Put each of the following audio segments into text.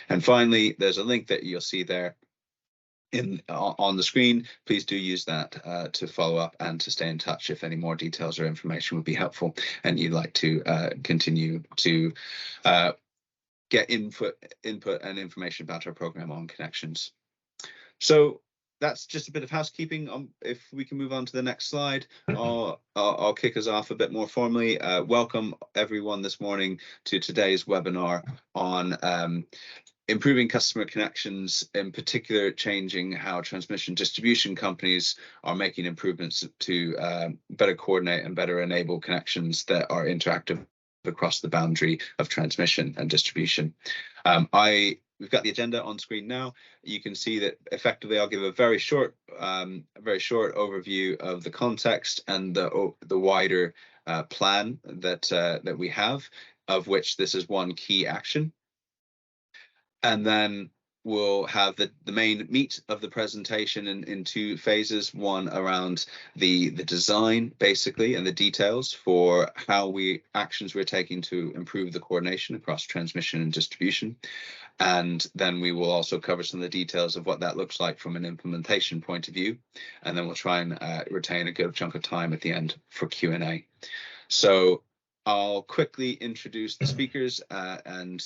And finally, there's a link that you'll see there on the screen. Please do use that to follow up and to stay in touch if any more details or information would be helpful and you'd like to continue to get input and information about our program on connections. So that's just a bit of housekeeping. If we can move on to the next slide, I'll kick us off a bit more formally. Welcome everyone this morning to today's webinar on improving customer connections, in particular changing how transmission distribution companies are making improvements to better coordinate and better enable connections that are interactive across the boundary of transmission and distribution. We've got the agenda on screen now. You can see that effectively I'll give a very short overview of the context and the wider plan that we have, of which this is one key action. And then we'll have the main meat of the presentation in two phases, one around the design basically and the details for how actions we're taking to improve the coordination across transmission and distribution. And then we will also cover some of the details of what that looks like from an implementation point of view. And then we'll try and retain a good chunk of time at the end for Q&A. So I'll quickly introduce the speakers and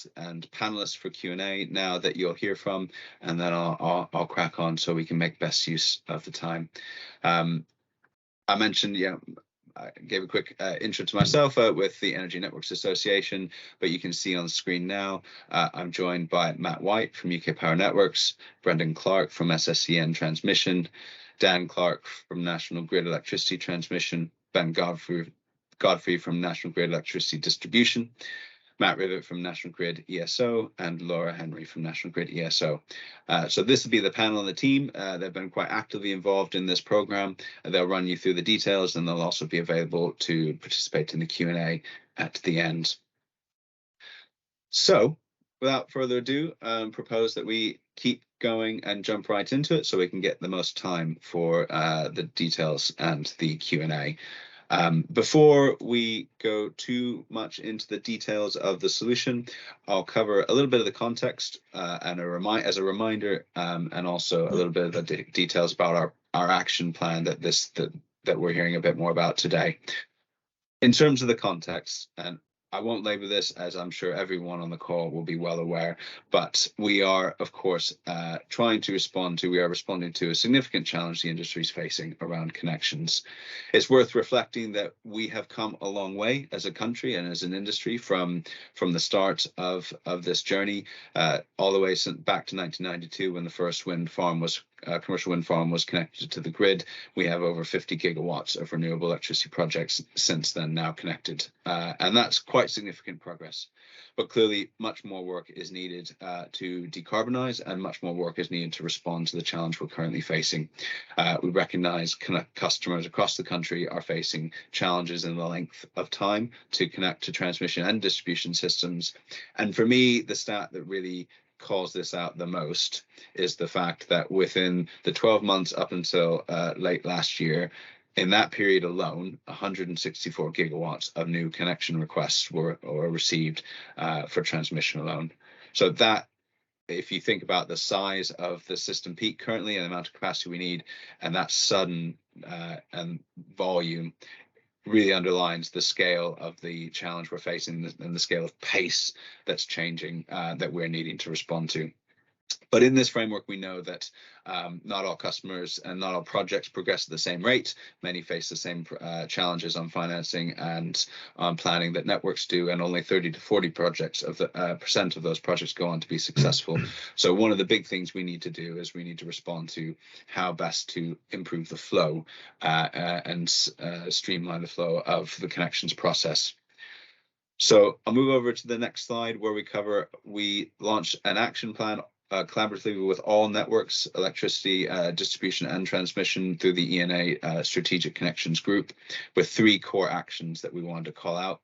panelists for Q&A now that you'll hear from, and then I'll crack on so we can make best use of the time. I mentioned, I gave a quick intro to myself with the Energy Networks Association, but you can see on the screen now, I'm joined by Matt White from UK Power Networks, Brendan Clark from SSEN Transmission, Dan Clark from National Grid Electricity Transmission, Ben Godfrey from National Grid Electricity Distribution, Matt Rivett from National Grid ESO, and Laura Henry from National Grid ESO. So this will be the panel and the team. They've been quite actively involved in this program. They'll run you through the details, and they'll also be available to participate in the Q&A at the end. So without further ado, propose that we keep going and jump right into it so we can get the most time for the details and the Q&A. Before we go too much into the details of the solution, I'll cover a little bit of the context and as a reminder, and also a little bit of the details about our action plan that we're hearing a bit more about today. In terms of the context, and I won't label this, as I'm sure everyone on the call will be well aware, but we are, of course, responding to a significant challenge the industry is facing around connections. It's worth reflecting that we have come a long way as a country and as an industry from the start of this journey, all the way back to 1992 when the first commercial wind farm was connected to the grid. We have over 50 gigawatts of renewable electricity projects since then now connected, and that's quite significant progress. But clearly much more work is needed to decarbonize, and much more work is needed to respond to the challenge we're currently facing. We recognize customers across the country are facing challenges in the length of time to connect to transmission and distribution systems. And for me, the stat that really calls this out the most is the fact that within the 12 months up until late last year, in that period alone, 164 gigawatts of new connection requests were received for transmission alone. So that, if you think about the size of the system peak currently and the amount of capacity we need, and that sudden and volume, really underlines the scale of the challenge we're facing and the scale of pace that's changing that we're needing to respond to. But in this framework, we know that not all customers and not all projects progress at the same rate. Many face the same challenges on financing and on planning that networks do, and only 30 to 40% of those projects go on to be successful. So one of the big things we need to do is we need to respond to how best to improve the flow and streamline the flow of the connections process. So I'll move over to the next slide where we launched an action plan collaboratively with all networks, electricity, distribution and transmission through the ENA Strategic Connections Group, with 3 core actions that we wanted to call out.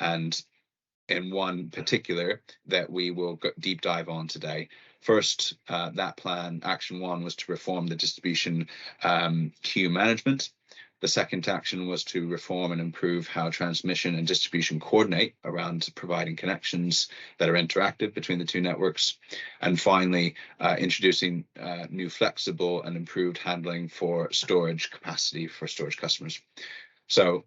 And in one particular that we will deep dive on today. First, that plan, action 1, was to reform the distribution queue management. The second action was to reform and improve how transmission and distribution coordinate around providing connections that are interactive between the two networks. And finally, introducing new flexible and improved handling for storage capacity for storage customers. So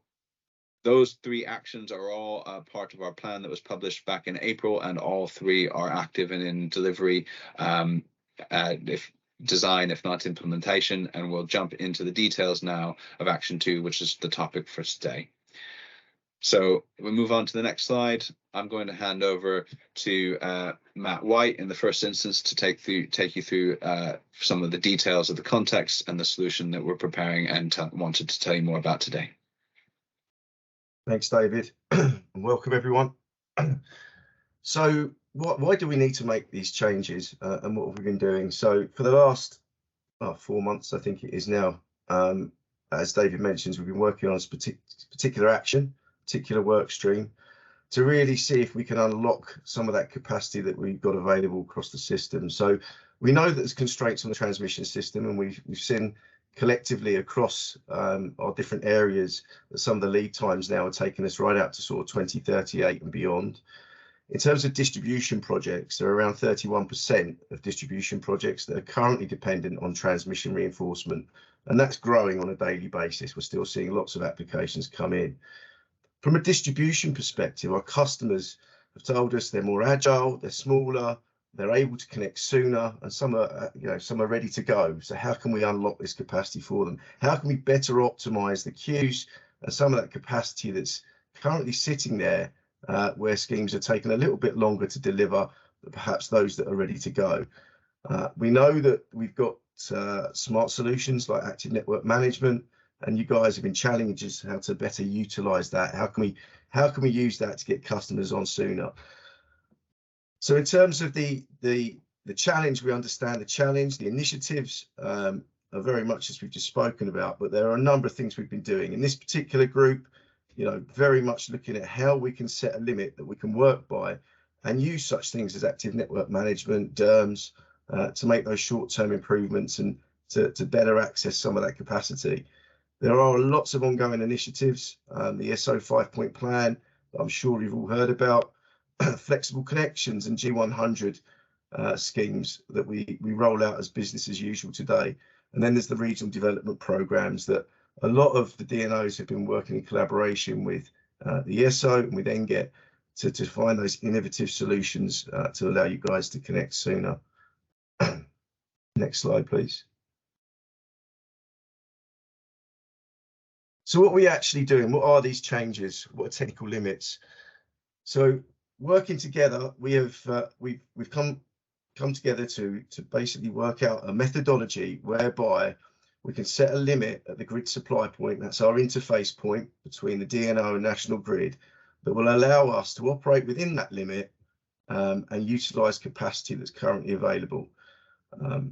those three actions are all part of our plan that was published back in April, and all three are active and in delivery, if design, if not implementation. And we'll jump into the details now of action 2, which is the topic for today. So we'll move on to the next slide. I'm going to hand over to Matt White in the first instance to take you through some of the details of the context and the solution that we're preparing and wanted to tell you more about today. Thanks, David, and welcome everyone. So why do we need to make these changes, and what have we been doing? So for the last 4 months, I think it is now, as David mentions, we've been working on a particular action, particular work stream, to really see if we can unlock some of that capacity that we've got available across the system. So we know that there's constraints on the transmission system, and we've seen collectively across our different areas that some of the lead times now are taking us right out to sort of 2038 and beyond. In terms of distribution projects, there are around 31% of distribution projects that are currently dependent on transmission reinforcement, and that's growing on a daily basis. We're still seeing lots of applications come in. From a distribution perspective, our customers have told us they're more agile, they're smaller, they're able to connect sooner, and some are ready to go. So how can we unlock this capacity for them? How can we better optimize the queues and some of that capacity that's currently sitting there, where schemes are taking a little bit longer to deliver than perhaps those that are ready to go? We know that we've got smart solutions like active network management, and you guys have been challenging us how to better utilize that. How can we use that to get customers on sooner? So in terms of the challenge, we understand the challenge. The initiatives are very much as we've just spoken about, but there are a number of things we've been doing in this particular group. Very much looking at how we can set a limit that we can work by, and use such things as active network management, DERMS, to make those short-term improvements and to better access some of that capacity. There are lots of ongoing initiatives. The SO 5-point plan that I'm sure you've all heard about. Flexible connections and G100 schemes that we roll out as business as usual today. And then there's the regional development programs that a lot of the DNOs have been working in collaboration with the ESO and with NGET to find those innovative solutions to allow you guys to connect sooner. Next slide, please. So what are we actually doing? What are these changes? What are technical limits? So working together, we've come together to basically work out a methodology whereby we can set a limit at the grid supply point. That's our interface point between the DNO and national grid, that will allow us to operate within that limit and utilise capacity that's currently available.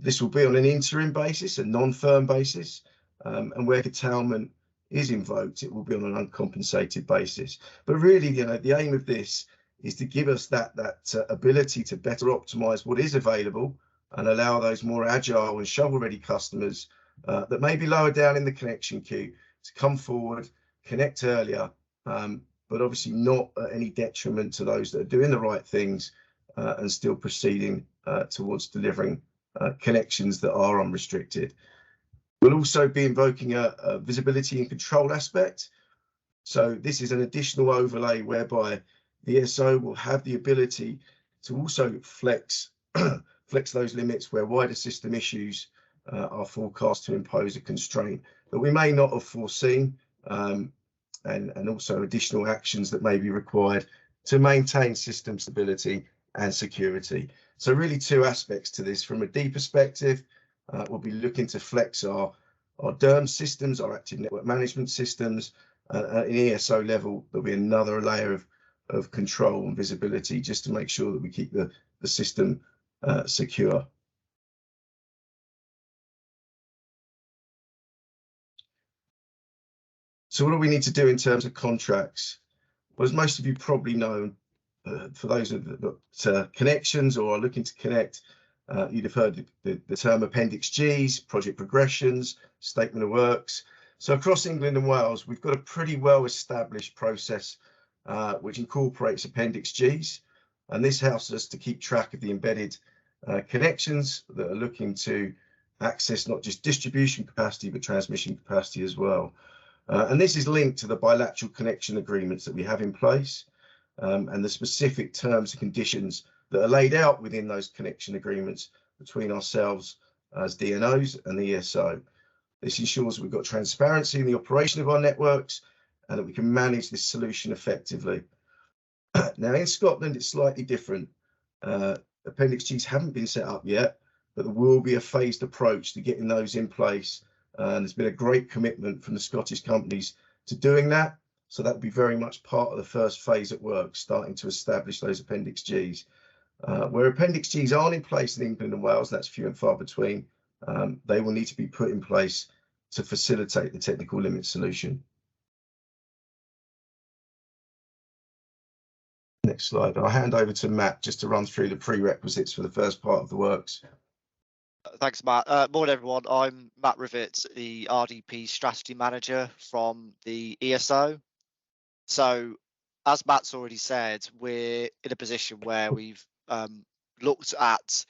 This will be on an interim basis, a non-firm basis, and where curtailment is invoked, it will be on an uncompensated basis. But really, the aim of this is to give us that ability to better optimise what is available and allow those more agile and shovel-ready customers that may be lower down in the connection queue to come forward, connect earlier, but obviously not at any detriment to those that are doing the right things and still proceeding towards delivering connections that are unrestricted. We'll also be invoking a visibility and control aspect. So this is an additional overlay whereby the ESO will have the ability to also flex those limits where wider system issues are forecast to impose a constraint that we may not have foreseen, and also additional actions that may be required to maintain system stability and security. So really two aspects to this. From a D perspective, we'll be looking to flex our DERM systems, our active network management systems. At an ESO level, there'll be another layer of control and visibility just to make sure that we keep the system secure. So what do we need to do in terms of contracts? Well, as most of you probably know, for those that have got connections or are looking to connect, you'd have heard the term Appendix Gs, project progressions, statement of works. So across England and Wales, we've got a pretty well established process which incorporates Appendix Gs, and this helps us to keep track of the embedded connections that are looking to access not just distribution capacity but transmission capacity as well. And this is linked to the bilateral connection agreements that we have in place and the specific terms and conditions that are laid out within those connection agreements between ourselves as DNOs and the ESO. This ensures we've got transparency in the operation of our networks and that we can manage this solution effectively. Now in Scotland, it's slightly different. Appendix Gs haven't been set up yet, but there will be a phased approach to getting those in place. And there's been a great commitment from the Scottish companies to doing that. So that will be very much part of the first phase at work, starting to establish those Appendix Gs. Where Appendix Gs aren't in place in England and Wales, that's few and far between, they will need to be put in place to facilitate the technical limit solution. Next slide. I'll hand over to Matt just to run through the prerequisites for the first part of the works. Thanks, Matt. Morning, everyone. I'm Matt Rivett, the RDP Strategy Manager from the ESO. So, as Matt's already said, we're in a position where we've looked at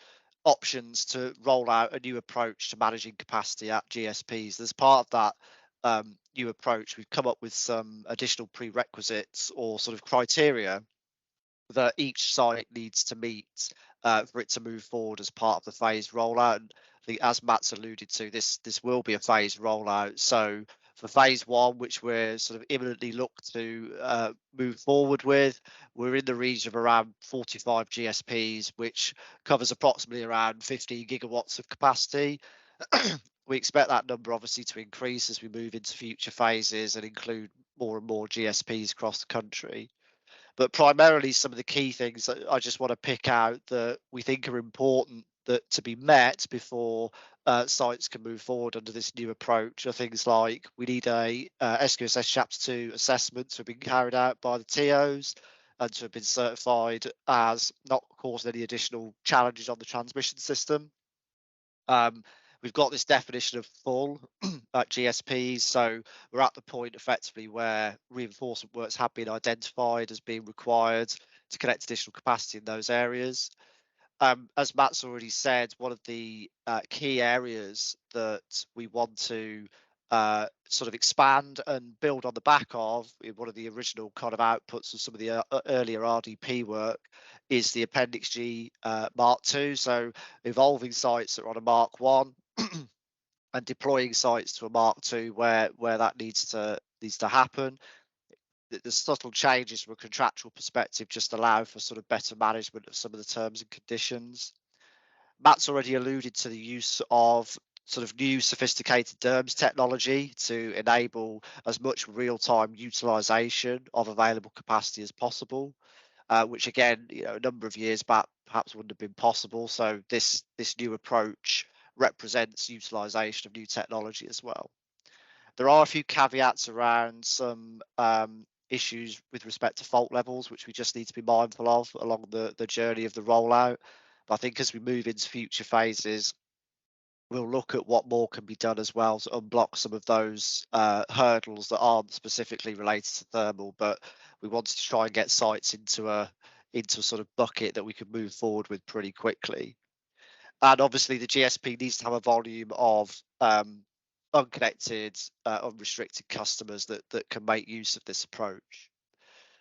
options to roll out a new approach to managing capacity at GSPs. As part of that new approach, we've come up with some additional prerequisites or sort of criteria that each site needs to meet for it to move forward as part of the phased rollout. And I think, as Matt's alluded to, this will be a phased rollout. So for phase one, which we're sort of imminently look to move forward with, we're in the region of around 45 GSPs, which covers approximately around 15 gigawatts of capacity. We expect that number obviously to increase as we move into future phases and include more and more GSPs across the country. But primarily, some of the key things that I just want to pick out that we think are important that to be met before sites can move forward under this new approach are things like we need a SQSS Chapter 2 assessment to have been carried out by the TOs and to have been certified as not causing any additional challenges on the transmission system. We've got this definition of full at GSPs, so we're at the point effectively where reinforcement works have been identified as being required to connect additional capacity in those areas. As Matt's already said, one of the key areas that we want to sort of expand and build on the back of, in one of the original kind of outputs of some of the earlier RDP work, is the Appendix G Mark II. So evolving sites that are on a Mark 1 and deploying sites to a Mark II where that needs to happen. The subtle changes from a contractual perspective just allow for sort of better management of some of the terms and conditions. Matt's already alluded to the use of sort of new sophisticated DERMS technology to enable as much real-time utilization of available capacity as possible, which again, a number of years back perhaps wouldn't have been possible. So this new approach represents utilization of new technology as well. There are a few caveats around some issues with respect to fault levels, which we just need to be mindful of along the journey of the rollout. But I think as we move into future phases, we'll look at what more can be done as well to unblock some of those hurdles that aren't specifically related to thermal, but we wanted to try and get sites into a sort of bucket that we could move forward with pretty quickly. And obviously the GSP needs to have a volume of unconnected, unrestricted customers that can make use of this approach.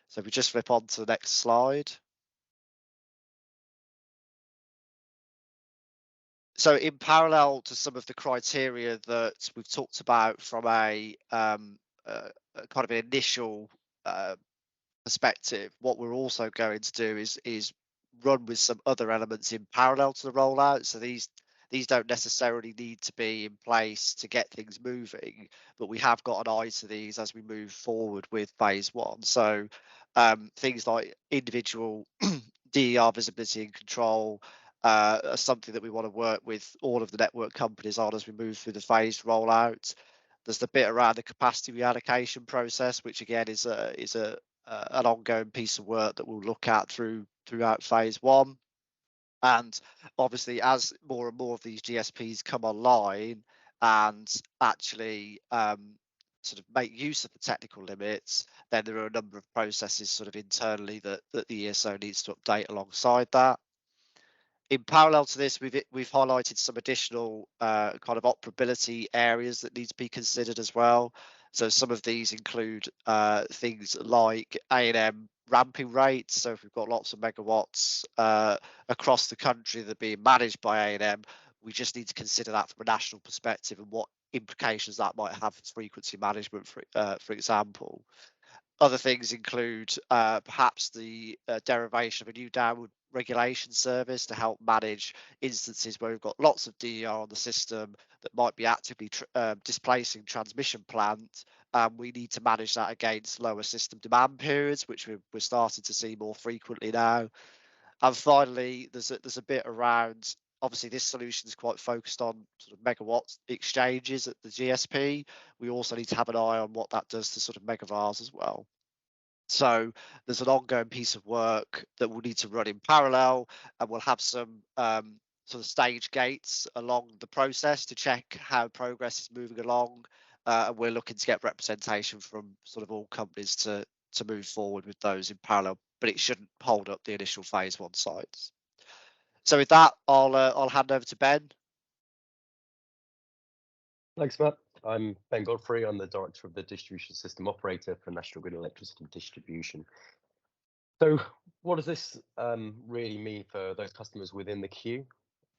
So if we just flip on to the next slide. So in parallel to some of the criteria that we've talked about from a kind of an initial perspective, what we're also going to do is run with some other elements in parallel to the rollout. So these don't necessarily need to be in place to get things moving, but we have got an eye to these as we move forward with phase one. So things like individual DER visibility and control are something that we want to work with all of the network companies on as we move through the phased rollout. There's the bit around the capacity reallocation process, which again is an ongoing piece of work that we'll look at throughout phase one. And obviously, as more and more of these GSPs come online and actually sort of make use of the technical limits, then there are a number of processes sort of internally that the ESO needs to update alongside that. In parallel to this, we've highlighted some additional kind of operability areas that need to be considered as well. So some of these include things like A&M ramping rates. So if we've got lots of megawatts across the country that are being managed by A&M, we just need to consider that from a national perspective and what implications that might have for frequency management, for example. Other things include perhaps the derivation of a new downward regulation service to help manage instances where we've got lots of DER on the system that might be actively displacing transmission plant. We need to manage that against lower system demand periods, which we're starting to see more frequently now. And finally, there's a bit around, obviously this solution is quite focused on sort of megawatt exchanges at the GSP. We also need to have an eye on what that does to sort of megavars as well. So there's an ongoing piece of work that we'll need to run in parallel, and we'll have some sort of stage gates along the process to check how progress is moving along. And we're looking to get representation from sort of all companies to move forward with those in parallel, but it shouldn't hold up the initial phase 1 sites. So with that, I'll hand over to Ben. Thanks, Matt. I'm Ben Godfrey. I'm the Director of the Distribution System Operator for National Grid Electricity Distribution. So what does this really mean for those customers within the queue?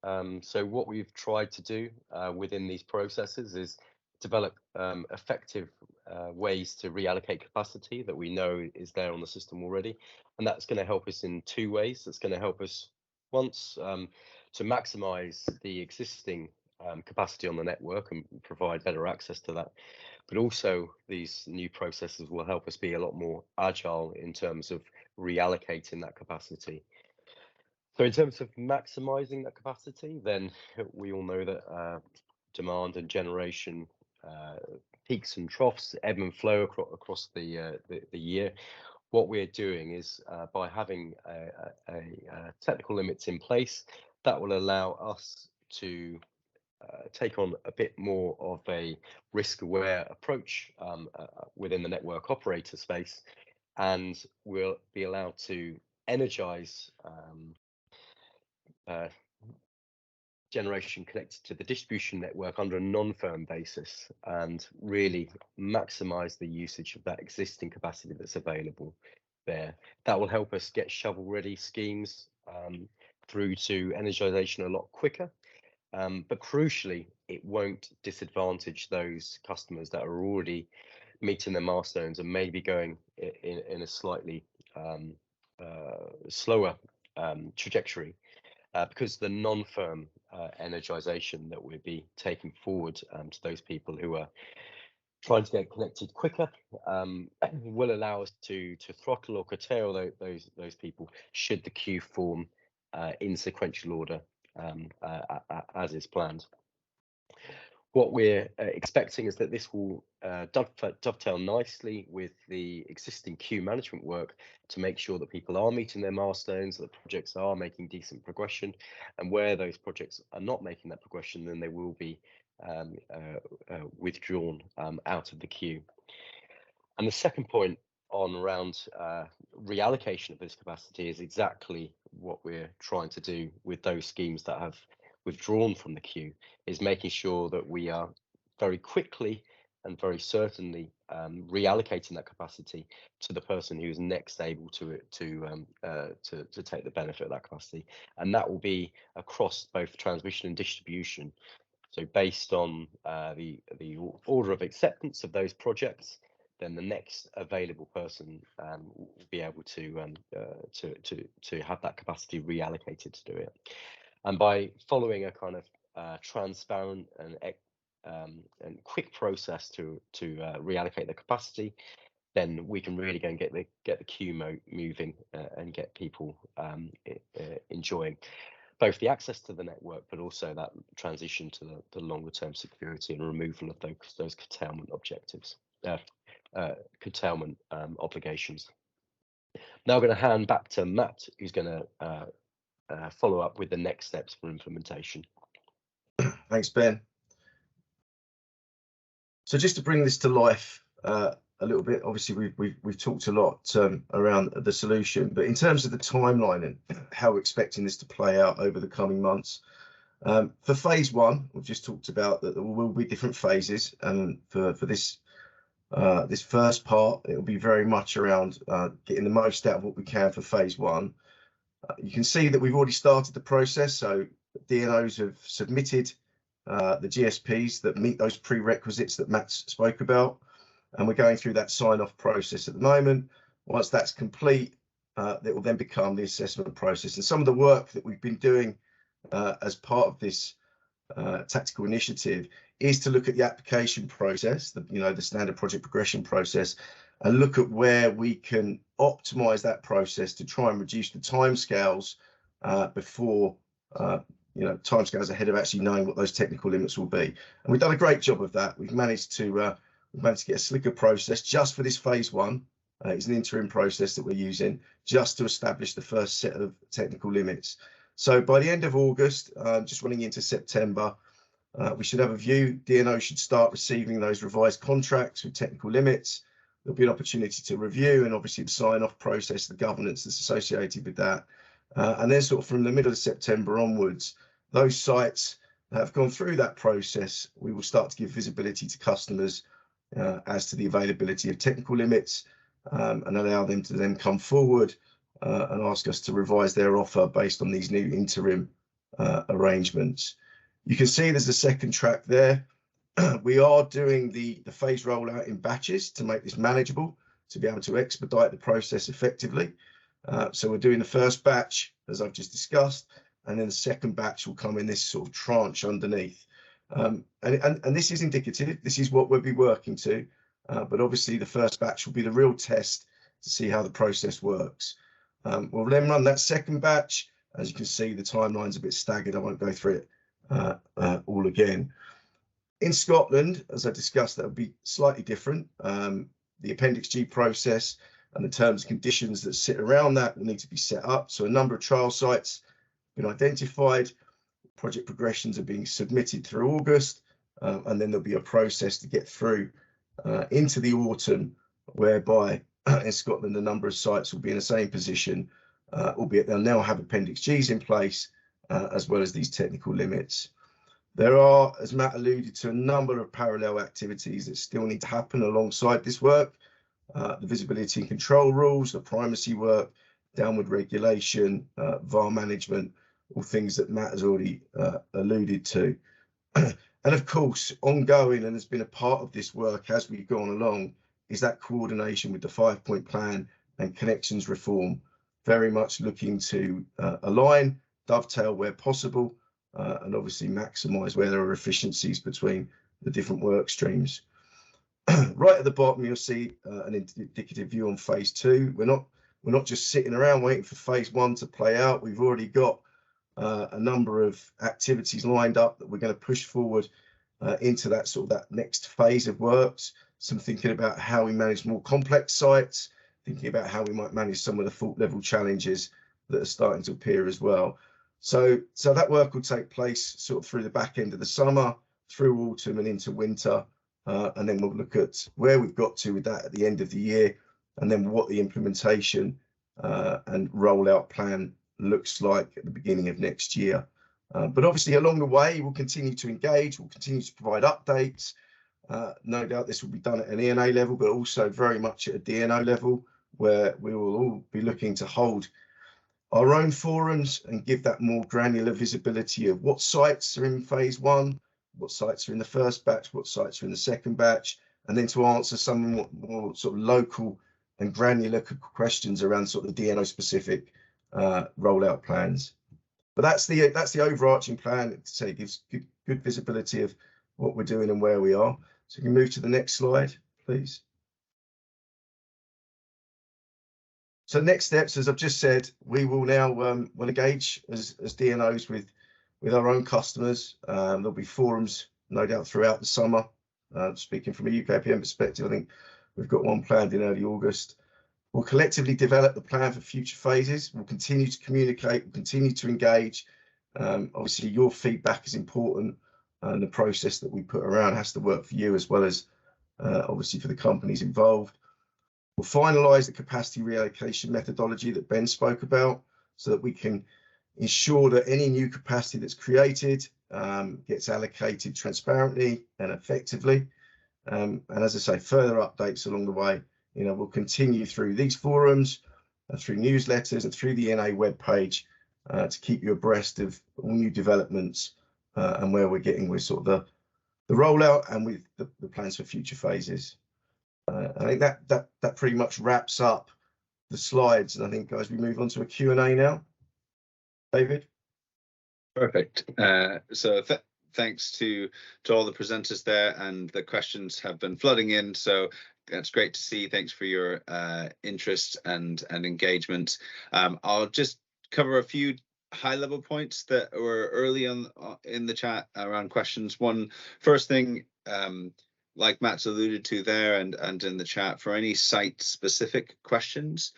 So what we've tried to do within these processes is develop effective ways to reallocate capacity that we know is there on the system already. And that's going to help us in 2 ways. That's going to help us once to maximize the existing capacity on the network and provide better access to that. But also these new processes will help us be a lot more agile in terms of reallocating that capacity. So in terms of maximizing that capacity, then we all know that demand and generation peaks and troughs ebb and flow across the year. What we're doing is by having technical limits in place, that will allow us to take on a bit more of a risk-aware approach within the network operator space, and we'll be allowed to energize generation connected to the distribution network under a non-firm basis and really maximize the usage of that existing capacity that's available there. That will help us get shovel-ready schemes through to energization a lot quicker. But crucially, it won't disadvantage those customers that are already meeting their milestones and maybe going in a slightly slower trajectory, because the non-firm energization that we'll be taking forward to those people who are trying to get connected quicker will allow us to throttle or curtail those people should the queue form in sequential order as is planned. What we're expecting is that this will dovetail nicely with the existing queue management work to make sure that people are meeting their milestones, that projects are making decent progression, and where those projects are not making that progression, then they will be withdrawn out of the queue. And the second point on around reallocation of this capacity is exactly what we're trying to do with those schemes that have withdrawn from the queue, is making sure that we are very quickly and very certainly reallocating that capacity to the person who is next able to take the benefit of that capacity, and that will be across both transmission and distribution. So based on the order of acceptance of those projects, then the next available person will be able to have that capacity reallocated to do it. And by following a kind of transparent and quick process to reallocate the capacity, then we can really go and get the queue moving and get people enjoying both the access to the network, but also that transition to the longer term security and removal of those curtailment objectives, curtailment obligations. Now I'm going to hand back to Matt, who's going to follow up with the next steps for implementation. Thanks, Ben. So just to bring this to life a little bit, obviously we've talked a lot around the solution, but in terms of the timeline and how we're expecting this to play out over the coming months, for phase one, we've just talked about that there will be different phases, and for this this first part, it will be very much around getting the most out of what we can for phase one. You can see that we've already started the process, so DNOs have submitted the GSPs that meet those prerequisites that Matt spoke about, and we're going through that sign-off process at the moment. Once that's complete, that will then become the assessment process. And some of the work that we've been doing as part of this tactical initiative is to look at the application process, the standard project progression process, and look at where we can optimize that process to try and reduce the timescales before timescales ahead of actually knowing what those technical limits will be. And we've done a great job of that. We've managed to get a slicker process just for this phase one. It's an interim process that we're using just to establish the first set of technical limits. So by the end of August, just running into September, we should have a view. DNO should start receiving those revised contracts with technical limits. There'll be an opportunity to review, and obviously the sign-off process, the governance that's associated with that. And then sort of from the middle of September onwards, those sites that have gone through that process, we will start to give visibility to customers as to the availability of technical limits, and allow them to then come forward and ask us to revise their offer based on these new interim arrangements. You can see there's a second track there. We are doing the phase rollout in batches to make this manageable, to be able to expedite the process effectively. So we're doing the first batch, as I've just discussed, and then the second batch will come in this sort of tranche underneath. And this is indicative. This is what we'll be working to. But obviously the first batch will be the real test to see how the process works. We'll then run that second batch. As you can see, the timeline's a bit staggered. I won't go through it all again. In Scotland, as I discussed, that would be slightly different. The Appendix G process and the terms and conditions that sit around that will need to be set up. So a number of trial sites have been identified. Project progressions are being submitted through August, and then there'll be a process to get through into the autumn, whereby in Scotland a number of sites will be in the same position, albeit they'll now have Appendix Gs in place, as well as these technical limits. There are, as Matt alluded to, a number of parallel activities that still need to happen alongside this work. The visibility and control rules, the primacy work, downward regulation, VAR management, all things that Matt has already alluded to. And of course, ongoing and has been a part of this work as we've gone along is that coordination with the 5-point plan and connections reform, very much looking to align, dovetail where possible, and obviously maximise where there are efficiencies between the different work streams. Right at the bottom, you'll see an indicative view on phase two. We're not just sitting around waiting for phase one to play out. We've already got a number of activities lined up that we're going to push forward into that next phase of works. Some thinking about how we manage more complex sites, thinking about how we might manage some of the fault level challenges that are starting to appear as well. So that work will take place sort of through the back end of the summer, through autumn and into winter. And then we'll look at where we've got to with that at the end of the year, and then what the implementation and rollout plan looks like at the beginning of next year. But obviously along the way, we'll continue to engage, we'll continue to provide updates. No doubt this will be done at an ENA level, but also very much at a DNO level, where we will all be looking to hold our own forums and give that more granular visibility of what sites are in phase one, what sites are in the first batch, what sites are in the second batch, and then to answer some more sort of local and granular questions around sort of the DNO specific rollout plans. But that's the overarching plan. To say, it gives good visibility of what we're doing and where we are. So you can move to the next slide, please. So next steps, as I've just said, we will now want to engage as DNOs with our own customers. There'll be forums, no doubt, throughout the summer. Speaking from a UKPM perspective, I think we've got one planned in early August. We'll collectively develop the plan for future phases. We'll continue to communicate, we'll continue to engage. Obviously, your feedback is important, and the process that we put around has to work for you as well as obviously for the companies involved. We'll finalise the capacity reallocation methodology that Ben spoke about, so that we can ensure that any new capacity that's created gets allocated transparently and effectively. And as I say, further updates along the way. We'll continue through these forums, through newsletters, and through the NA webpage to keep you abreast of all new developments and where we're getting with sort of the rollout and with the plans for future phases. I think that pretty much wraps up the slides, and I think, guys, we move on to a Q&A now. David? Perfect. So thanks to all the presenters there, and the questions have been flooding in, so that's great to see. Thanks for your interest and engagement. I'll just cover a few high-level points that were early on in the chat around questions. First thing, like Matt's alluded to there and in the chat, for any site-specific questions,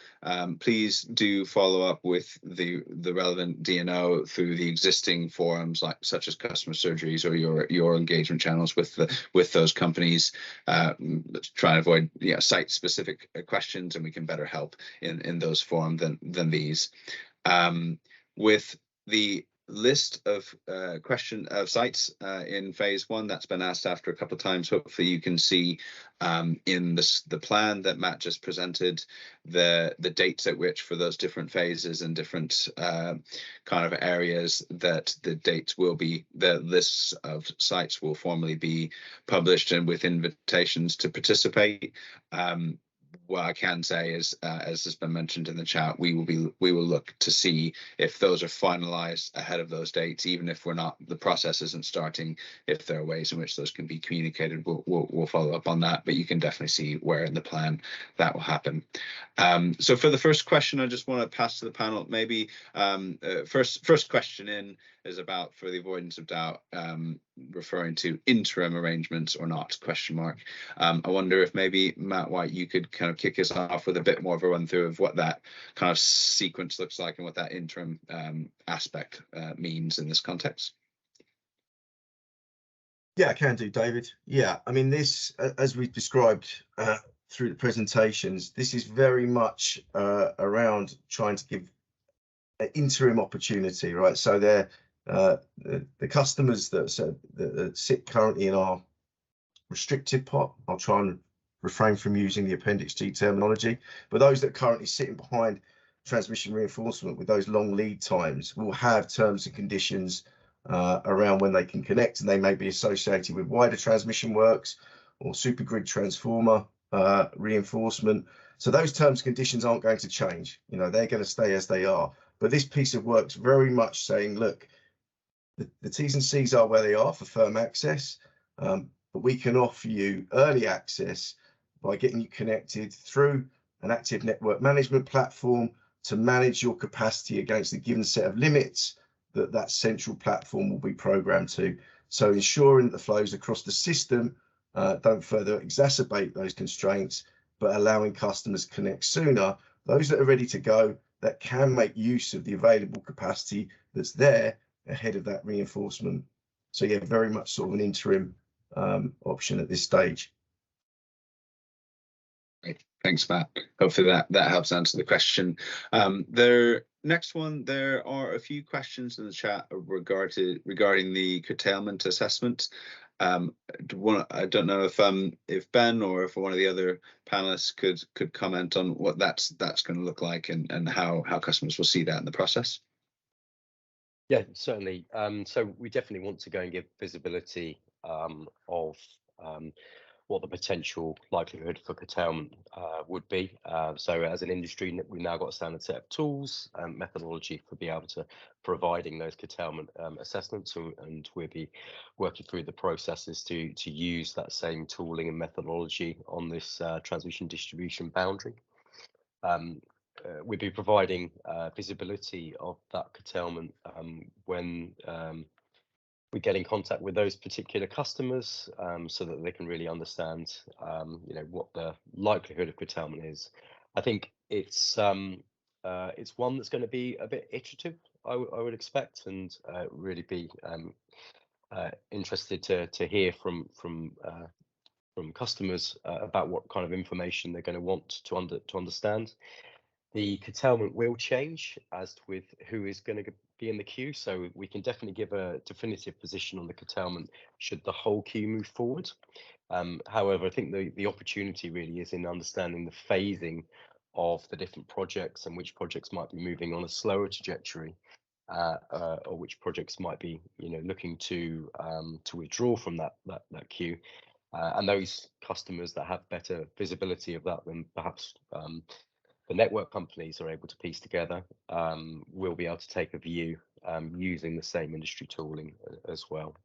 please do follow up with the relevant DNO through the existing forums, such as customer surgeries or your engagement channels with those companies. Try and avoid site-specific questions, and we can better help in those forums than these. With the list of sites in phase 1 that's been asked after a couple of times, hopefully you can see in the plan that Matt just presented the dates at which, for those different phases and different kind of areas, that the lists of sites will formally be published, and with invitations to participate. What I can say is, as has been mentioned in the chat, we will look to see if those are finalized ahead of those dates, even if the process isn't starting. If there are ways in which those can be communicated, we'll follow up on that. But you can definitely see where in the plan that will happen. So for the first question, I just want to pass to the panel. Maybe first question in is about, for the avoidance of doubt, referring to interim arrangements or not, ? I wonder if maybe, Matt White, you could kind of kick us off with a bit more of a run through of what that kind of sequence looks like and what that interim aspect means in this context. Yeah, I can do, David. Yeah, I mean, this, as we've described through the presentations, this is very much around trying to give an interim opportunity, right? So they're the customers that sit currently in our restricted pot. I'll try and refrain from using the Appendix G terminology, but those that are currently sitting behind transmission reinforcement with those long lead times will have terms and conditions around when they can connect, and they may be associated with wider transmission works or supergrid transformer reinforcement. So those terms and conditions aren't going to change. They're going to stay as they are. But this piece of work's very much saying, look, the T's and C's are where they are for firm access, but we can offer you early access by getting you connected through an active network management platform to manage your capacity against a given set of limits that central platform will be programmed to. So ensuring that the flows across the system don't further exacerbate those constraints, but allowing customers to connect sooner, those that are ready to go, that can make use of the available capacity that's there ahead of that reinforcement. So yeah, very much sort of an interim option at this stage. Great. Thanks, Matt. Hopefully that helps answer the question. Next one, there are a few questions in the chat regarding the curtailment assessment. I don't know if Ben or if one of the other panelists could comment on what that's going to look like and how customers will see that in the process. Yeah, certainly. So we definitely want to go and give visibility of what the potential likelihood for curtailment would be. So as an industry, we've now got a standard set of tools and methodology for being able to providing those curtailment assessments, and we'll be working through the processes to use that same tooling and methodology on this transmission distribution boundary. We'll be providing visibility of that curtailment when we get in contact with those particular customers, so that they can really understand, what the likelihood of curtailment is. I think it's one that's going to be a bit iterative, I would expect, and really be interested to hear from customers about what kind of information they're going to want to understand. The curtailment will change as with who is going to be in the queue, so we can definitely give a definitive position on the curtailment should the whole queue move forward. However, I think the opportunity really is in understanding the phasing of the different projects and which projects might be moving on a slower trajectory, or which projects might be, looking to withdraw from that queue. And those customers that have better visibility of that than perhaps the network companies are able to piece together, will be able to take a view using the same industry tooling as well.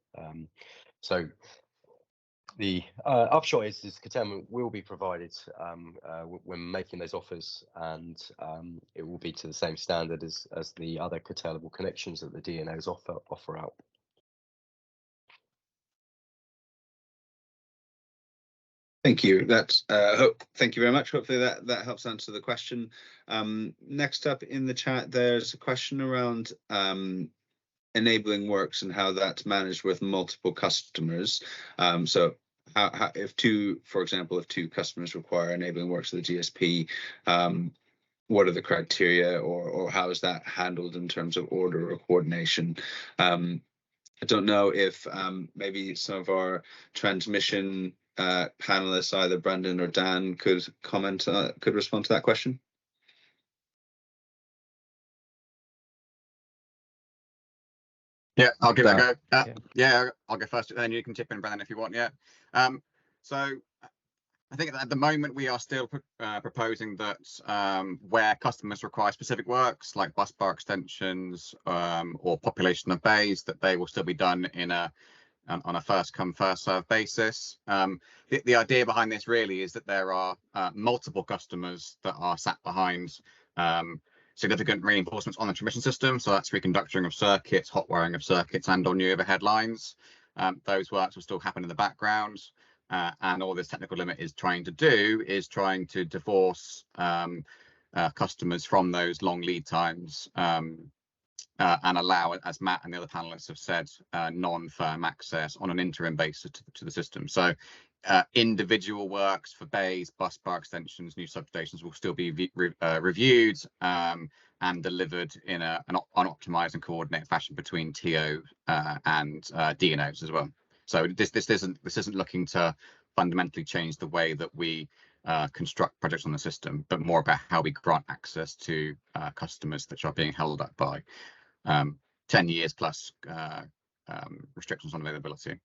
So the upshot is curtailment will be provided when making those offers, and it will be to the same standard as the other curtailable connections that the DNOs offer out. Thank you. Thank you very much. Hopefully that helps answer the question. Next up in the chat, there's a question around enabling works and how that's managed with multiple customers. So how if two customers require enabling works of the GSP, what are the criteria, or how is that handled in terms of order or coordination? I don't know if maybe some of our transmission panelists, either Brendan or Dan, could respond to that question. Yeah, I'll give it a go. Yeah, I'll go first, then you can chip in, Brendan, if you want. Yeah. So I think at the moment we are still proposing that where customers require specific works like bus bar extensions or population of bays, that they will still be done on a first come first served basis. The idea behind this really is that there are multiple customers that are sat behind significant reinforcements on the transmission system. So that's reconductoring of circuits, hot wiring of circuits, and on new overhead lines. Those works will still happen in the background. And all this technical limit is trying to do is trying to divorce customers from those long lead times and allow, as Matt and the other panelists have said, non-firm access on an interim basis to the system. So individual works for bays, bus bar extensions, new substations will still be reviewed and delivered in an optimized and coordinated fashion between TO and DNOs as well. So this isn't looking to fundamentally change the way that we construct projects on the system, but more about how we grant access to customers that are being held up by 10 years plus restrictions on availability.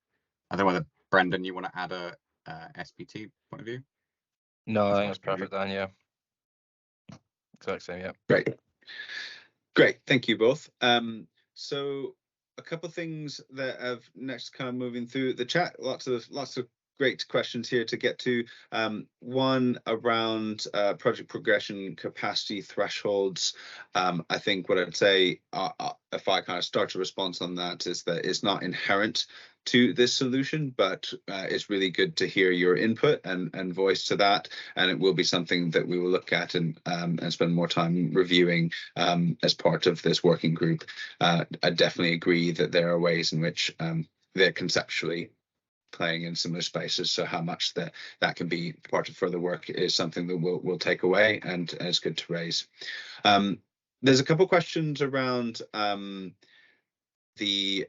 I don't know whether, Brendan, you want to add a SPT point of view? No, I think that's perfect, Dan. Yeah, exact same. Yeah. Great. Thank you both. So a couple of things that have next kind of moving through the chat. Lots of great questions here to get to. One around project progression capacity thresholds. I think what I'd say, if I kind of start to respond on that, is that it's not inherent to this solution, but it's really good to hear your input and voice to that, and it will be something that we will look at and spend more time reviewing as part of this working group. I definitely agree that there are ways in which they're conceptually playing in similar spaces, so how much that can be part of further work is something that we'll take away, and it's good to raise. There's a couple of questions around the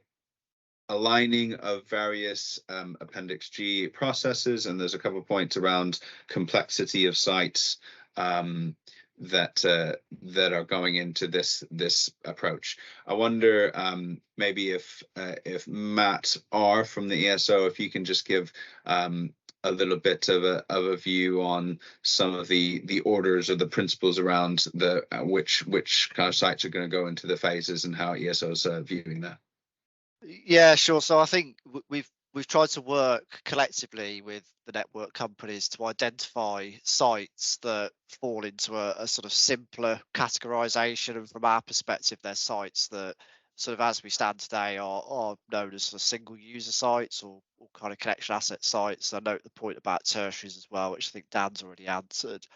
aligning of various Appendix G processes, and there's a couple of points around complexity of sites that are going into this approach. I wonder maybe if Matt R from the ESO, if you can just give a little bit of a view on some of the orders or the principles around which kind of sites are going to go into the phases and how ESO's viewing that. Yeah, sure. So I think we've tried to work collectively with the network companies to identify sites that fall into a sort of simpler categorization, and from our perspective, they're sites that sort of, as we stand today, are known as sort of single user sites or kind of connection asset sites. I note the point about tertiaries as well, which I think Dan's already answered.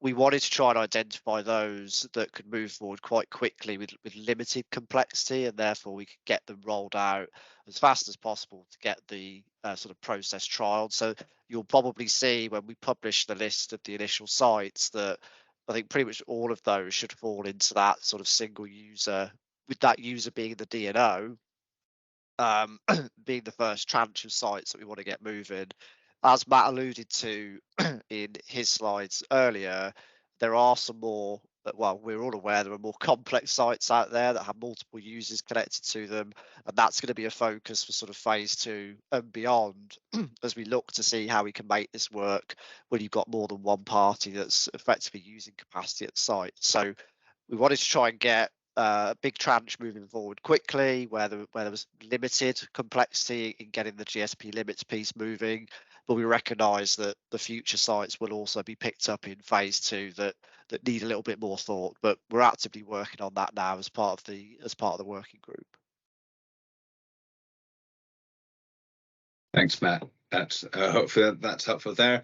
we wanted to try and identify those that could move forward quite quickly with limited complexity, and therefore we could get them rolled out as fast as possible to get the sort of process trialed. So you'll probably see when we publish the list of the initial sites that I think pretty much all of those should fall into that sort of single user, with that user being the DNO, being the first tranche of sites that we want to get moving. As Matt alluded to in his slides earlier, there are some more, well, we're all aware there are more complex sites out there that have multiple users connected to them, and that's going to be a focus for sort of phase 2 and beyond as we look to see how we can make this work when you've got more than one party that's effectively using capacity at the site. So we wanted to try and get a big tranche moving forward quickly, where there was limited complexity in getting the GSP limits piece moving, but we recognise that the future sites will also be picked up in phase 2 that need a little bit more thought. But we're actively working on that now as part of the working group. Thanks, Matt. That's hopefully that's helpful there.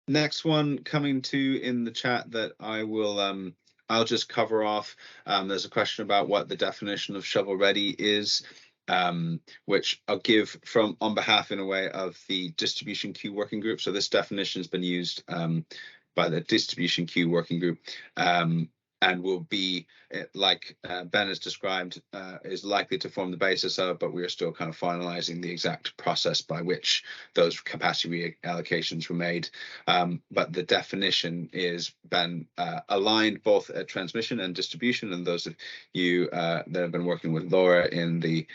Next one coming to in the chat that I will I'll just cover off. There's a question about what the definition of shovel ready is, which I'll give from on behalf in a way of the distribution queue working group. So this definition has been used by the distribution queue working group, and will be, like Ben has described, is likely to form the basis of, but we are still kind of finalizing the exact process by which those capacity reallocations were made. But the definition is been aligned both at transmission and distribution, and those of you that have been working with Laura in the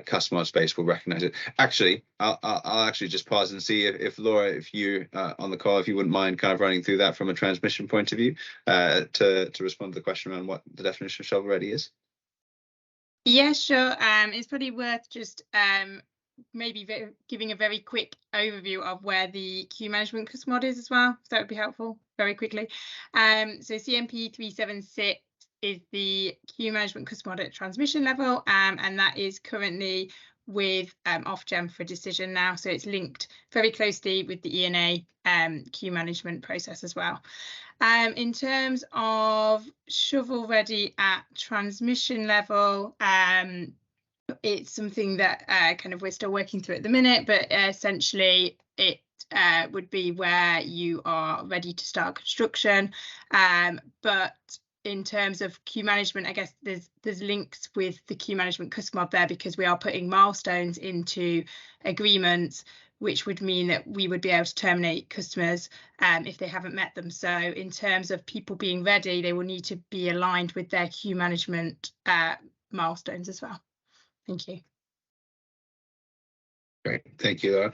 customer space will recognize it. Actually, I'll actually just pause and see if Laura, if you on the call, if you wouldn't mind kind of running through that from a transmission point of view to respond to the question around what the definition of shovel ready is. Yeah, sure. It's probably worth just maybe giving a very quick overview of where the queue management custom mod is as well. So that would be helpful very quickly. So CMP 376 is the queue management custom mod at transmission level, and that is currently with Ofgem for decision now. So it's linked very closely with the ENA queue management process as well. In terms of shovel ready at transmission level, it's something that kind of we're still working through at the minute, but essentially it would be where you are ready to start construction. But in terms of queue management, I guess there's links with the queue management custom mod there, because we are putting milestones into agreements, which would mean that we would be able to terminate customers if they haven't met them. So in terms of people being ready, they will need to be aligned with their queue management milestones as well. Thank you. Great, thank you, Laura.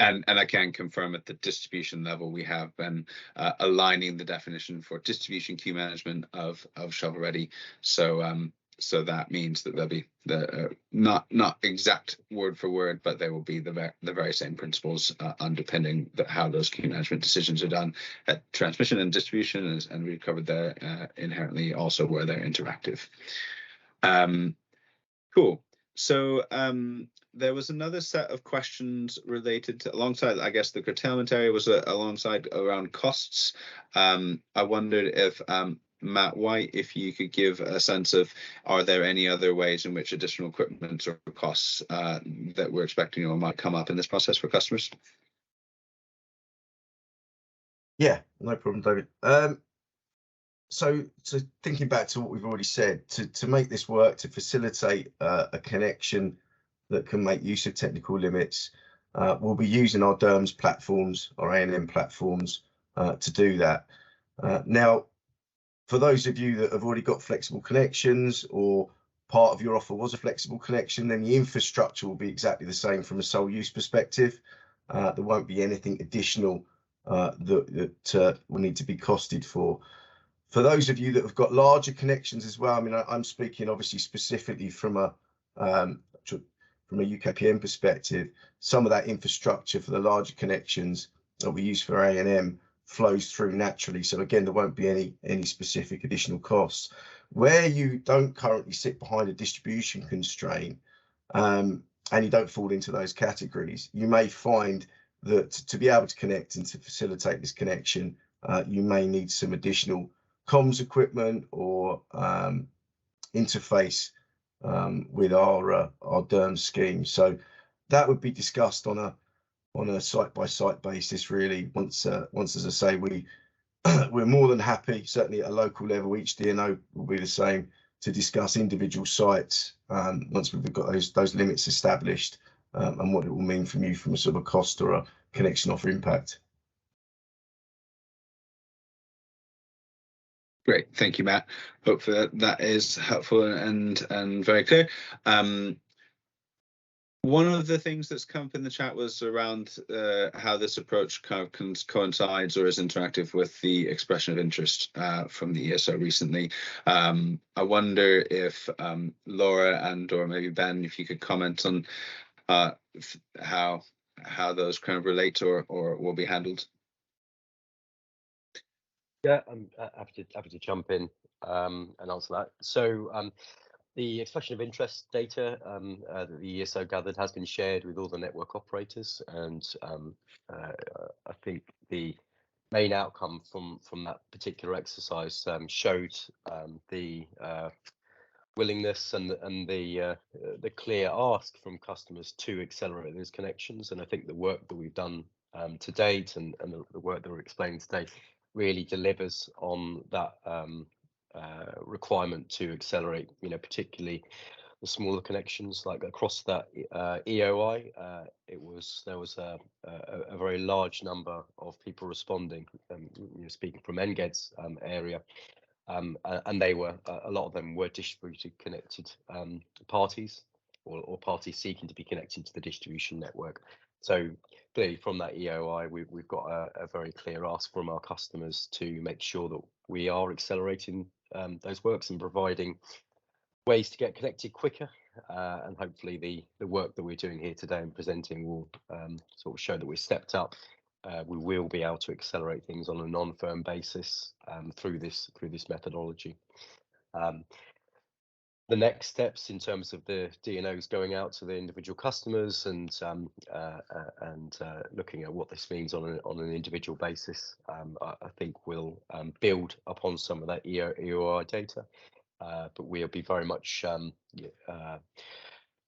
And I can confirm at the distribution level, we have been aligning the definition for distribution queue management of shovel ready. So so that means that there'll be the not exact word for word, but they will be the very same principles underpinning how those queue management decisions are done at transmission and distribution, and we covered there inherently also where they're interactive. Cool. So there was another set of questions related to, alongside, I guess, the curtailment area was alongside around costs. I wondered if Matt White, if you could give a sense of, are there any other ways in which additional equipment or costs that we're expecting or might come up in this process for customers? Yeah, no problem, David. So thinking back to what we've already said, to make this work, to facilitate a connection that can make use of technical limits, we'll be using our DERMS platforms, our A&M platforms, to do that. Now, for those of you that have already got flexible connections, or part of your offer was a flexible connection, then the infrastructure will be exactly the same from a sole use perspective. There won't be anything additional that will need to be costed for. For those of you that have got larger connections as well, I mean, I'm speaking obviously specifically from a UKPN perspective. Some of that infrastructure for the larger connections that we use for A&M flows through naturally. So again, there won't be any specific additional costs. Where you don't currently sit behind a distribution constraint, and you don't fall into those categories, you may find that to be able to connect and to facilitate this connection, you may need some additional comms equipment or interface with our DERM scheme. So that would be discussed on a site-by-site basis, really. Once, as I say, we're more than happy, certainly at a local level, each DNO will be the same, to discuss individual sites once we've got those limits established, and what it will mean from you from a sort of cost or a connection offer impact. Great, thank you, Matt. Hopefully that is helpful and very clear. One of the things that's come up in the chat was around how this approach kind of coincides or is interactive with the expression of interest from the ESO recently. I wonder if Laura and or maybe Ben, if you could comment on how those kind of relate or will be handled. Yeah, I'm happy to jump in and answer that. So the expression of interest data that the ESO gathered has been shared with all the network operators, and I think the main outcome from that particular exercise showed the willingness and the clear ask from customers to accelerate those connections. And I think the work that we've done to date and the work that we're explaining today really delivers on that requirement to accelerate, particularly the smaller connections. Like across that EOI, there was a very large number of people responding, speaking from NGED's area, and they were a lot of them were distributed connected parties or parties seeking to be connected to the distribution network. So clearly from that EOI, we've got a very clear ask from our customers to make sure that we are accelerating those works and providing ways to get connected quicker. And hopefully the work that we're doing here today and presenting will sort of show that we've stepped up. We will be able to accelerate things on a non-firm basis through this methodology. The next steps in terms of the DNOs going out to the individual customers and looking at what this means on an individual basis, I think we'll build upon some of that EOI data, but we'll be very much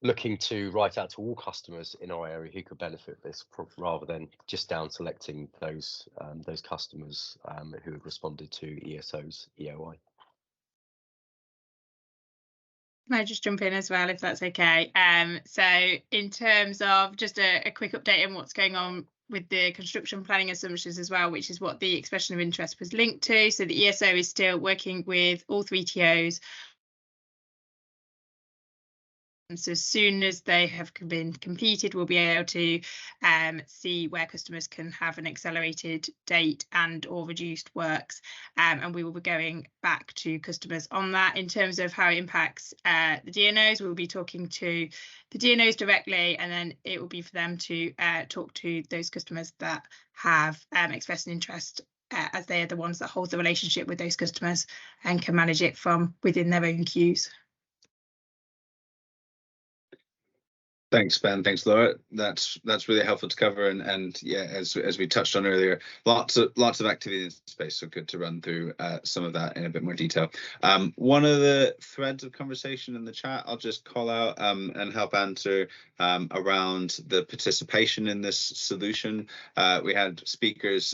looking to write out to all customers in our area who could benefit this, rather than just down selecting those customers who have responded to ESO's EOI. Can I just jump in as well, if that's okay? So in terms of just a quick update on what's going on with the construction planning assumptions as well, which is what the expression of interest was linked to. So the ESO is still working with all 3 TOs. And so as soon as they have been completed, we'll be able to see where customers can have an accelerated date and or reduced works. And we will be going back to customers on that. In terms of how it impacts the DNOs, we'll be talking to the DNOs directly, and then it will be for them to talk to those customers that have expressed an interest, as they are the ones that hold the relationship with those customers and can manage it from within their own queues. Thanks, Ben. Thanks, Laura. That's really helpful to cover, and yeah, as we touched on earlier, lots of activity in the space. So good to run through some of that in a bit more detail. One of the threads of conversation in the chat, I'll just call out and help answer around the participation in this solution. We had speakers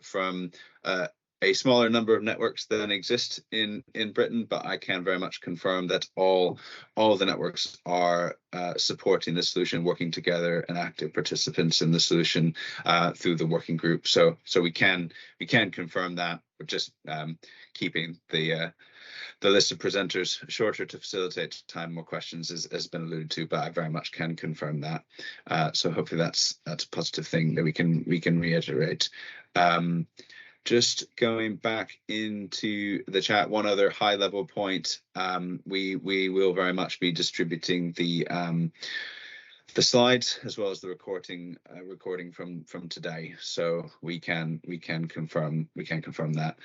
from a smaller number of networks than exist in Britain, but I can very much confirm that all the networks are supporting the solution, working together, and active participants in the solution through the working group. So we can confirm that. We're just keeping the list of presenters shorter to facilitate time. More questions has been alluded to, but I very much can confirm that. So hopefully that's a positive thing that we can reiterate. Just going back into the chat, one other high level point, we will very much be distributing the slides as well as the recording from today, so we can confirm that.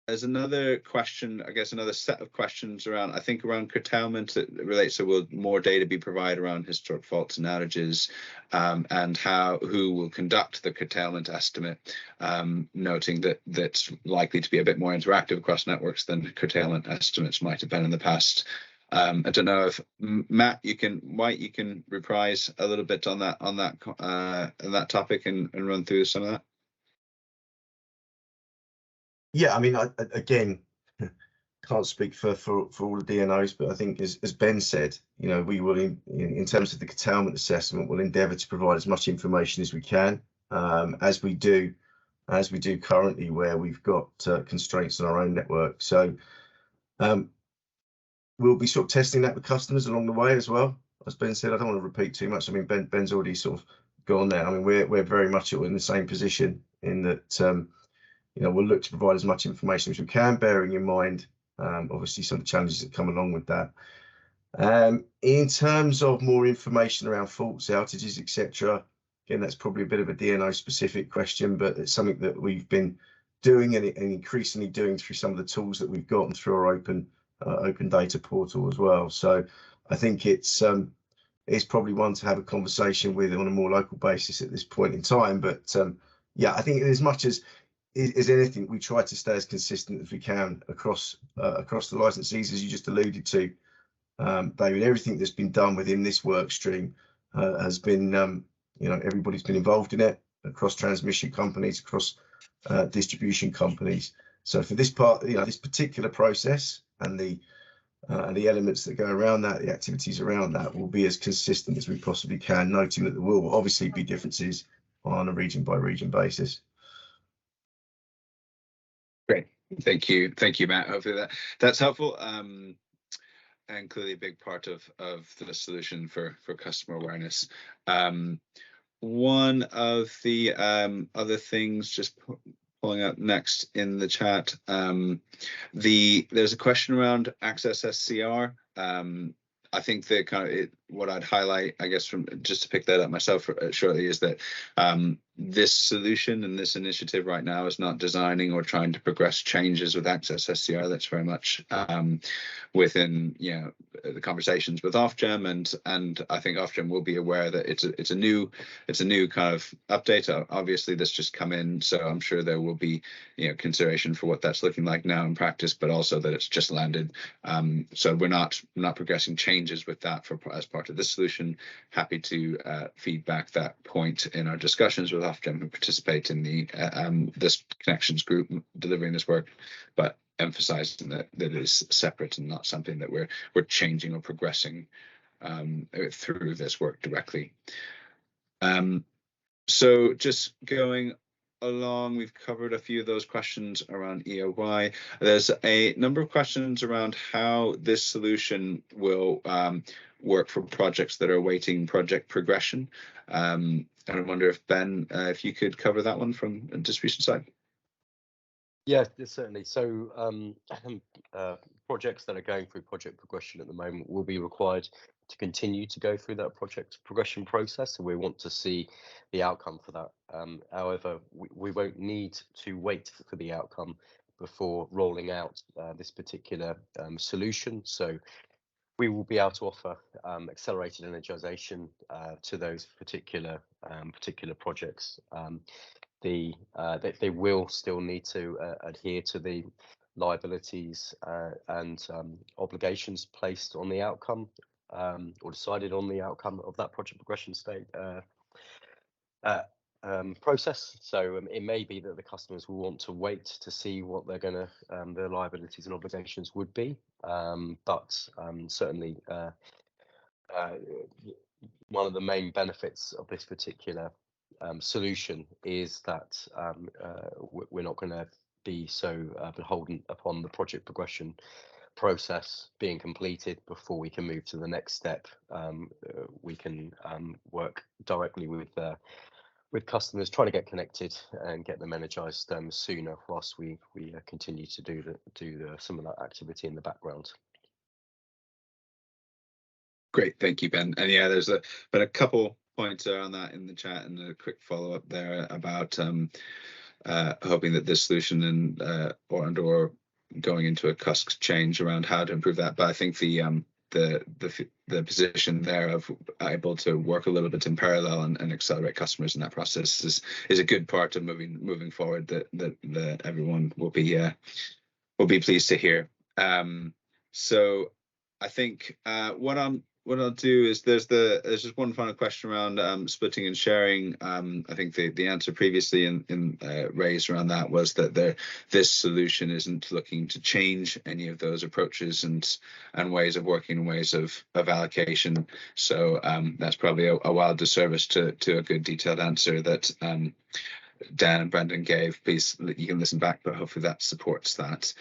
There's another question, I guess, another set of questions around, I think, around curtailment. It relates to will more data be provided around historic faults and outages, and who will conduct the curtailment estimate, noting that that's likely to be a bit more interactive across networks than curtailment estimates might have been in the past. I don't know if Matt, you can reprise a little bit on that topic and run through some of that. Yeah, I mean, again, can't speak for all the DNOs, but I think as Ben said, you know, we will in terms of the curtailment assessment, we'll endeavour to provide as much information as we can, as we do currently, where we've got constraints on our own network. So we'll be sort of testing that with customers along the way as well. As Ben said, I don't want to repeat too much. I mean, Ben's already sort of gone there. I mean, we're very much in the same position in that. You know, we'll look to provide as much information as we can, bearing in mind, obviously, some of the challenges that come along with that. In terms of more information around faults, outages, etc., again, that's probably a bit of a DNO specific question, but it's something that we've been doing and increasingly doing through some of the tools that we've got and through our open data portal as well. So I think it's probably one to have a conversation with on a more local basis at this point in time. But yeah, I think as much as anything, we try to stay as consistent as we can across the licensees, as you just alluded to, David. Everything that's been done within this work stream has been, you know, everybody's been involved in it across transmission companies, across distribution companies. So for this part, you know, this particular process and the elements that go around that, the activities around that, will be as consistent as we possibly can, noting that there will obviously be differences on a region by region basis. Great, thank you, Matt. Hopefully that's helpful, and clearly a big part of the solution for customer awareness. One of the other things, just pulling up next in the chat, there's a question around Access SCR. I think that what I'd highlight, I guess, from just to pick that up myself shortly, is that this solution and this initiative right now is not designing or trying to progress changes with Access SCR. That's very much within, you know, the conversations with Ofgem, and I think Ofgem will be aware that it's a new kind of update. Obviously, this just come in, so I'm sure there will be, you know, consideration for what that's looking like now in practice, but also that it's just landed. So we're not progressing changes with that as part of this solution. Happy to feedback that point in our discussions with Ofgem, who participate in the this connections group delivering this work, but emphasizing that it is separate and not something that we're changing or progressing through this work directly. So just going along, we've covered a few of those questions around EOY. There's a number of questions around how this solution will work for projects that are awaiting project progression. And I wonder if Ben, if you could cover that one from the distribution side. Yeah, certainly. So projects that are going through project progression at the moment will be required to continue to go through that project progression process, and we want to see the outcome for that. However, we won't need to wait for the outcome before rolling out this particular solution. So we will be able to offer accelerated energization to those particular projects. They will still need to adhere to the liabilities and obligations placed on the outcome or decided on the outcome of that project progression state process. So it may be that the customers will want to wait to see what they're going to their liabilities and obligations would be, but certainly one of the main benefits of this particular solution is that we're not going to be so beholden upon the project progression process being completed before we can move to the next step. We can work directly with customers, trying to get connected and get them energized sooner, whilst we continue to do some of that activity in the background. Great, thank you, Ben. And yeah, there's been a couple points on that in the chat, and a quick follow-up there about hoping that this solution and or going into a CUSC change around how to improve that. But I think the position there of able to work a little bit in parallel and accelerate customers in that process is a good part of moving forward that everyone will be pleased to hear. So I think what I'll do is there's just one final question around splitting and sharing. I think the answer previously in raised around that was that this solution isn't looking to change any of those approaches and ways of working and ways of allocation. So that's probably a wild disservice to a good detailed answer that Dan and Brendan gave. Please, you can listen back, but hopefully that supports that.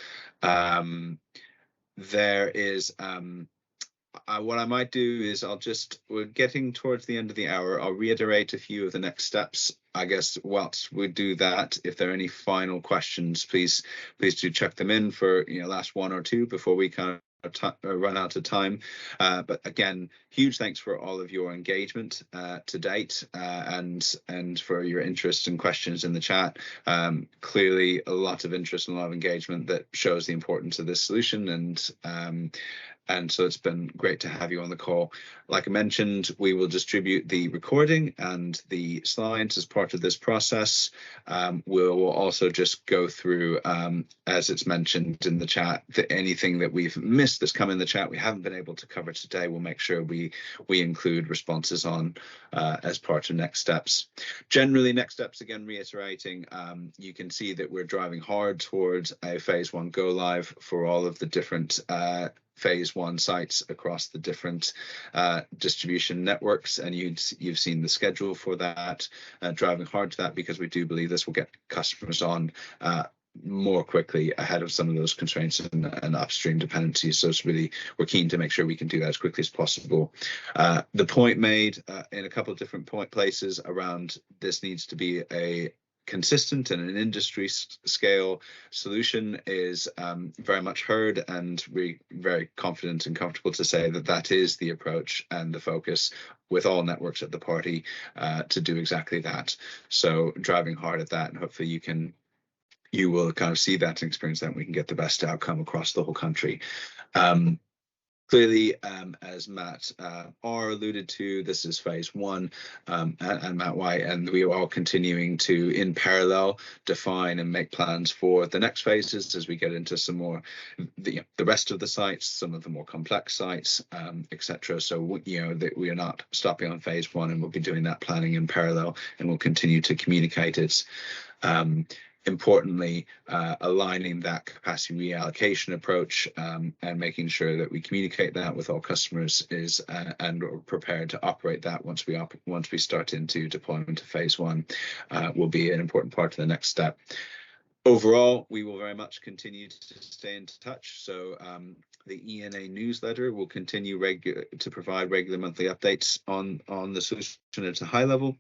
There is what I might do is we're getting towards the end of the hour. I'll reiterate a few of the next steps. I guess whilst we do that, if there are any final questions, please do check them in for last one or two before we kind of run out of time. But again, huge thanks for all of your engagement to date and for your interest and questions in the chat. Clearly a lot of interest and a lot of engagement that shows the importance of this solution, and so it's been great to have you on the call. Like I mentioned, we will distribute the recording and the slides as part of this process. We'll also just go through, as it's mentioned in the chat, anything that we've missed that's come in the chat we haven't been able to cover today. We'll make sure we include responses on as part of next steps. Generally, next steps, again, reiterating, you can see that we're driving hard towards a phase 1 go live for all of the different phase 1 sites across the different distribution networks, and you've seen the schedule for that, driving hard to that because we do believe this will get customers on more quickly ahead of some of those constraints and upstream dependencies. So it's really, we're keen to make sure we can do that as quickly as possible. The point made in a couple of different places around this needs to be a consistent and an industry scale solution is very much heard, and we're very confident and comfortable to say that is the approach and the focus with all networks at the party to do exactly that. So driving hard at that, and hopefully you will kind of see that and experience that, and we can get the best outcome across the whole country. Clearly, as Matt R alluded to, this is phase 1, and Matt White, and we are all continuing to, in parallel, define and make plans for the next phases as we get into some more, the rest of the sites, some of the more complex sites, etc. So, that we are not stopping on phase 1, and we'll be doing that planning in parallel, and we'll continue to communicate it. Importantly, aligning that capacity reallocation approach and making sure that we communicate that with all customers and are prepared to operate that once we start into deployment of phase 1 will be an important part of the next step. Overall, we will very much continue to stay in touch. So the ENA newsletter will continue to provide regular monthly updates on the solution at a high level.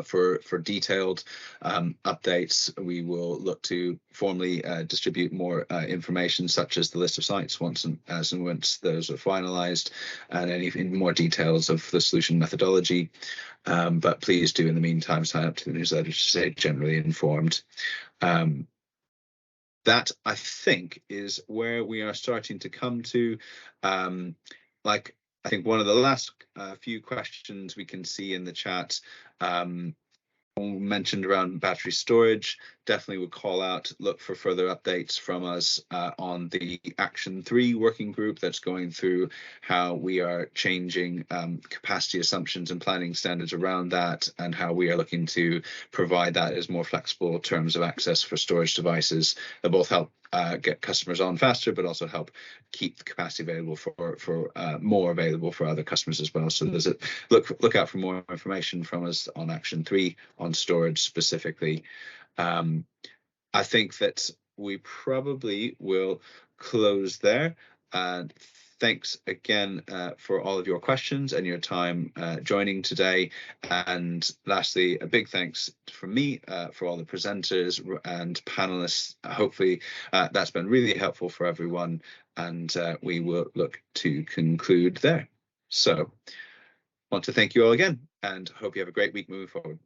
For detailed updates, we will look to formally distribute more information, such as the list of sites once those are finalized, and any more details of the solution methodology. But please do, in the meantime, sign up to the newsletter to stay generally informed. That, I think, is where we are starting to come to. I think one of the last few questions we can see in the chat mentioned around battery storage. Definitely would call out, look for further updates from us on the Action 3 working group that's going through how we are changing capacity assumptions and planning standards around that, and how we are looking to provide that as more flexible terms of access for storage devices that both help get customers on faster, but also help keep the capacity available for more available for other customers as well. So there's look out for more information from us on Action 3 on storage specifically. I think that we probably will close there. And thanks again for all of your questions and your time joining today. And lastly, a big thanks from me for all the presenters and panelists. Hopefully that's been really helpful for everyone, and we will look to conclude there. So I want to thank you all again, and hope you have a great week moving forward.